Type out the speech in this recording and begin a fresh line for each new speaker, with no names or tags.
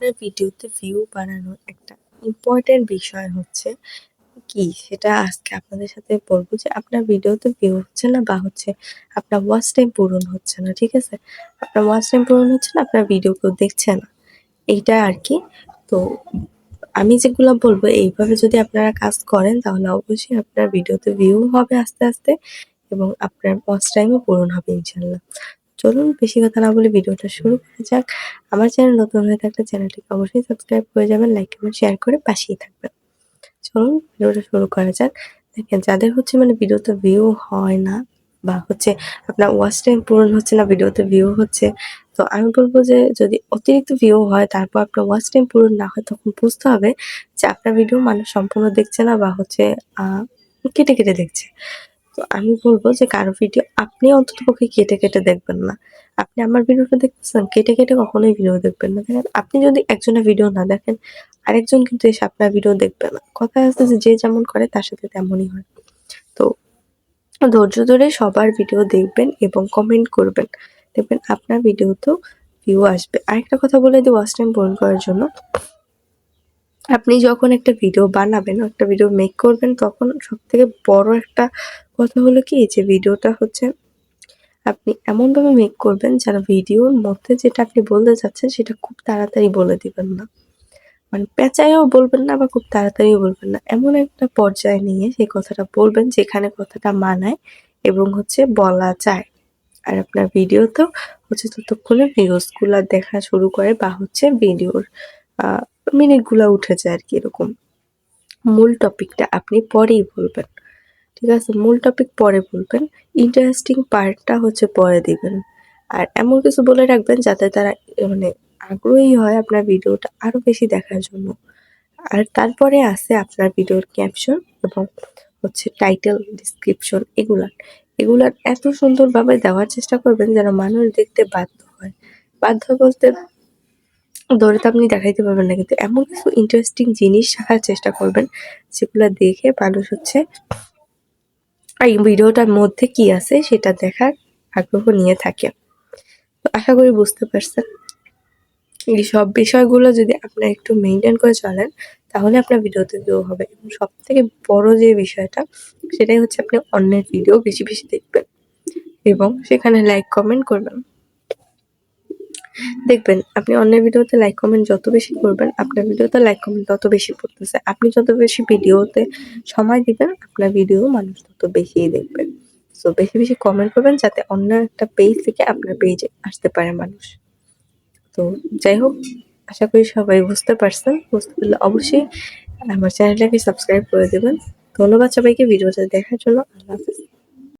আপনার ভিডিওতে ভিউ বাড়ানোর একটা ইম্পর্টেন্ট বিষয় হচ্ছে কি সেটা আজকে আপনাদের সাথে বলবো যে আপনার ভিডিওতে ভিউ হচ্ছে না বা হচ্ছে আপনার ওয়াচ টাইম পূরণ হচ্ছে না, ঠিক আছে? আপনার ওয়াচ টাইম পূরণ হচ্ছে না, আপনার ভিডিও কেউ দেখছে না। এইটা আর কি। তো আমি যেগুলা বলবো এইভাবে যদি আপনারা কাজ করেন তাহলে অবশ্যই আপনার ভিডিওতে ভিউ হবে আস্তে, আস্তে এবং আপনার ওয়াচ টাইমও পূরণ হবে ইনশাআল্লাহ। চলুন বেশি কথা না বলে ভিডিওটা শুরু করা যাক। আমার চ্যানেল নতুন হয়ে থাকলে চ্যানেলটিকে অবশ্যই সাবস্ক্রাইব করে যাবেন, লাইক কমেন্ট শেয়ার করে পাশেই থাকবেন। চলুন ভিডিওটা শুরু করা যাক। দেখেন যাদের হচ্ছে মানে ভিডিওতে ভিউ হয় না বা হচ্ছে আপনার ওয়াচ টাইম পূরণ হচ্ছে না, ভিডিওতে ভিউ হচ্ছে। তো আমি বলব যে যদি অতিরিক্ত ভিউ হয় তারপর আপনার ওয়াচ টাইম পূরণ না হয় তখন বুঝতে হবে যে আপনার ভিডিও মানুষ সম্পূর্ণ দেখছে না বা হচ্ছে আ কেটে, কেটে দেখছে। তো আমি বলব যে কারো ভিডিও আপনি অন্ততপক্ষে কেটে, কেটে দেখবেন না। আপনি আমার ভিডিওটা দেখতেছেন, কেটে, কেটে কখনোই ভিডিও দেখবেন না। দেখেন আপনি যদি একজনের ভিডিও না দেখেন, আরেকজন কিন্তু এসে আপনার ভিডিও দেখবে না। কথায় আছে যে, যে যেমন করে তার সাথে তেমনই হয়। তো ধৈর্য ধরে সবার ভিডিও দেখবেন এবং কমেন্ট করবেন। দেখবেন আপনার ভিডিওতেও ভিউ আসবে। আরেকটা কথা বলে দিই ওয়াচ টাইম পূরণ করার জন্য। আপনি যখন একটা ভিডিও বানাবেন, একটা ভিডিও মেক করবেন তখন সবথেকে বড় একটা কথা হলো কি যে ভিডিওটা হচ্ছে আপনি এমনভাবে মেক করবেন যেন ভিডিওর মধ্যে যেটা আপনি বলতে চাচ্ছেন সেটা খুব তাড়াতাড়ি বলে দিবেন না। মানে পেঁচায়ও বলবেন না বা খুব তাড়াতাড়িও বলবেন না। এমন একটা পর্যায়ে নিয়ে সেই কথাটা বলবেন যেখানে কথাটা মানায় এবং হচ্ছে বলা যায়। আর আপনার ভিডিওতেও হচ্ছে ততক্ষণে ভিউজ গুলা দেখা শুরু করে বা হচ্ছে ভিডিওর আ মিনিটগুলা উঠে যায় আরকি এরকম। মূল টপিকটা আপনি পরেই বলবেন। ঠিক আছে? মূল টপিক পরে বলবেন। ইন্টারেস্টিং পার্টটা হচ্ছে পরে দিবেন। আর এমন কিছু বলে রাখবেন যাতে তারা মানে আগ্রহী হয় আপনার ভিডিওটা আরো বেশি দেখার জন্য। আর তারপরে আছে আপনার ভিডিওর ক্যাপশন এবং হচ্ছে টাইটেল, ডেসক্রিপশন এগুলার। এগুলার এত সুন্দরভাবে দেওয়ার চেষ্টা করবেন যেন মানুষ দেখতে বাধ্য হয়। বাধ্য বলতে ধরে তো আপনি দেখাইতে পারবেন না কিন্তু এমন কিছু ইন্টারেস্টিং জিনিস রাখার চেষ্টা করবেন যেগুলা দেখে মানুষ হচ্ছে এই ভিডিওটার মধ্যে কি আছে সেটা দেখার আগ্রহ নিয়ে থাকে। তো আশা করি বুঝতে পারছেন। এই সব বিষয়গুলো যদি আপনারা একটু মেইনটেইন করে চলেন তাহলে আপনার ভিডিওতে ভিউ হবে এবং সবথেকে বড় যে বিষয়টা সেটাই হচ্ছে আপনি অন্যের ভিডিও বেশি, বেশি দেখবেন এবং সেখানে লাইক কমেন্ট করবেন। দেখবেন আপনি অন্যের ভিডিওতে লাইক কমেন্ট যত বেশি করবেন, আপনার ভিডিওতে লাইক কমেন্ট তত বেশি পড়তেছে। আপনি যত বেশি ভিডিওতে সময় দিবেন, আপনার ভিডিও মানুষ তত বেশিই দেখবে। সো বেশি, বেশি কমেন্ট করবেন যাতে অন্য একটা পেজ থেকে আপনার পেজে আসতে পারে মানুষ। তো যাই হোক, আশা করি সবাই বুঝতে পারছেন। বুঝতে পারলে অবশ্যই আমার চ্যানেলটাকে সাবস্ক্রাইব করে দিবেন। ধন্যবাদ সবাইকে ভিডিওটা দেখার জন্য। আল্লাহ হাফেজ।